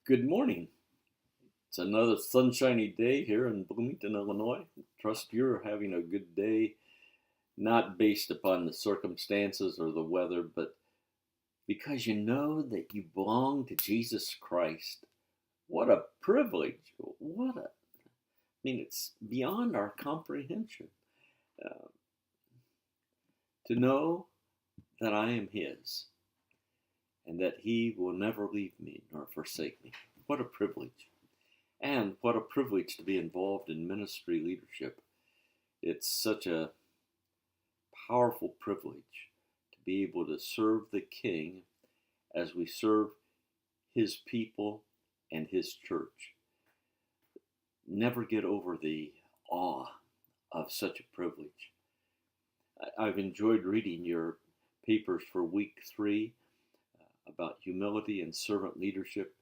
Good morning. It's another sunshiny day here in Bloomington, Illinois. Trust you're having a good day, not based upon the circumstances or the weather, but because you know that you belong to Jesus Christ. What a privilege. It's beyond our comprehension uh, to know that I am His and that He will never leave me nor forsake me. What a privilege. And what a privilege to be involved in ministry leadership. It's such a powerful privilege to be able to serve the King as we serve His people and His church. Never get over the awe of such a privilege. I've enjoyed reading your papers for week 3 about humility and servant leadership,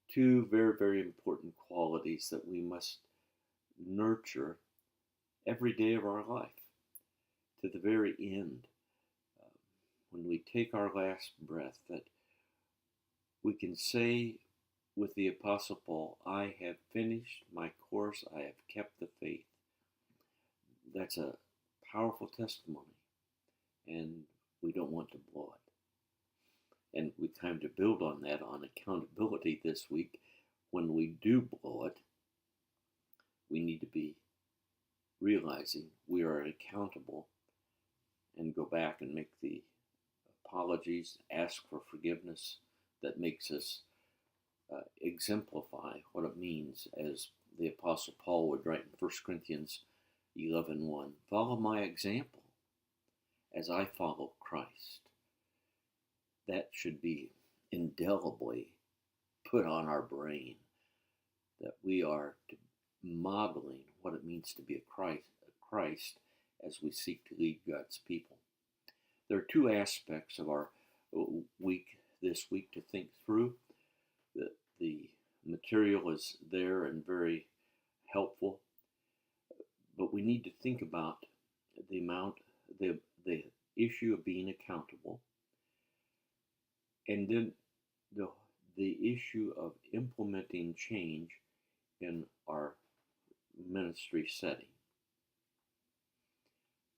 two very, very important qualities that we must nurture every day of our life to the very end. When we take our last breath, that we can say with the Apostle Paul, I have finished my course, I have kept the faith. That's a powerful testimony, and we don't want to blow it. And we kind of build on that on accountability this week. When we do blow it, we need to be realizing we are accountable and go back and make the apologies, ask for forgiveness that makes us exemplify what it means, as the Apostle Paul would write in 1 Corinthians 11:1, follow my example as I follow Christ. That should be indelibly put on our brain, that we are modeling what it means to be a Christ as we seek to lead God's people. There are two aspects of our week this week to think through. The material is there and very helpful, but we need to think about the issue of being accountable, and then the issue of implementing change in our ministry setting.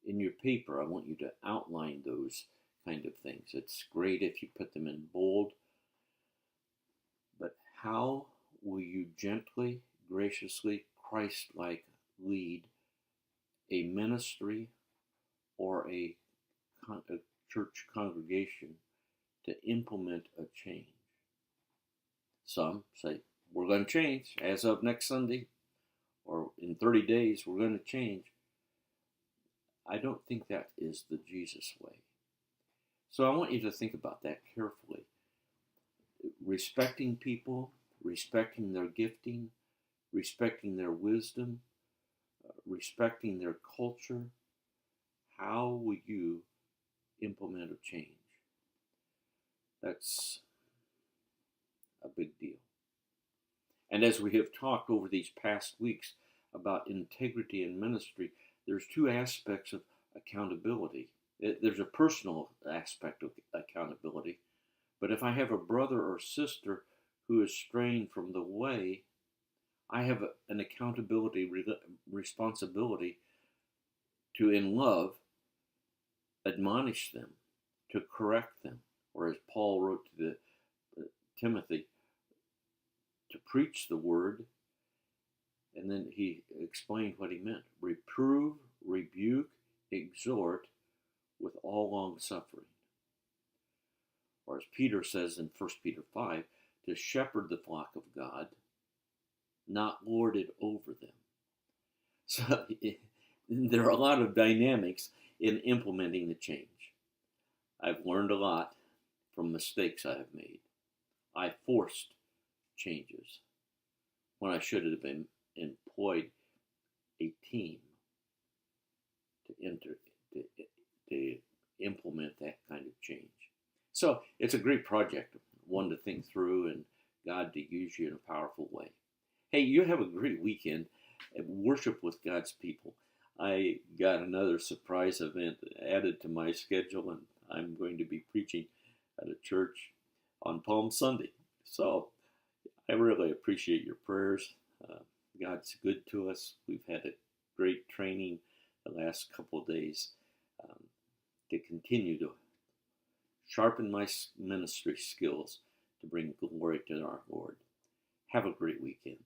In your paper, I want you to outline those kind of things. It's great if you put them in bold, but how will you gently, graciously, Christ-like lead a ministry or a church congregation to implement a change? Some say, we're going to change as of next Sunday, or in 30 days, we're going to change. I don't think that is the Jesus way. So I want you to think about that carefully. Respecting people, respecting their gifting, respecting their wisdom, respecting their culture. How will you implement a change? That's a big deal. And as we have talked over these past weeks about integrity in ministry, there's two aspects of accountability. There's a personal aspect of accountability, but if I have a brother or sister who is straying from the way, I have an accountability responsibility to, in love, admonish them, to correct them, or as Paul wrote to Timothy, to preach the word. And then he explained what he meant. Reprove, rebuke, exhort with all long suffering. Or as Peter says in 1 Peter 5, to shepherd the flock of God, not lord it over them. So there are a lot of dynamics in implementing the change. I've learned a lot from mistakes I have made. I forced changes when I should have been employed a team to implement that kind of change. So it's a great project, one to think through, and God to use you in a powerful way. Hey, you have a great weekend and worship with God's people. I got another surprise event added to my schedule, and I'm going to be preaching at a church on Palm Sunday. So I really appreciate your prayers. Uh, God's good to us. We've had a great training the last couple of days um, to continue to sharpen my ministry skills to bring glory to our Lord. Have a great weekend.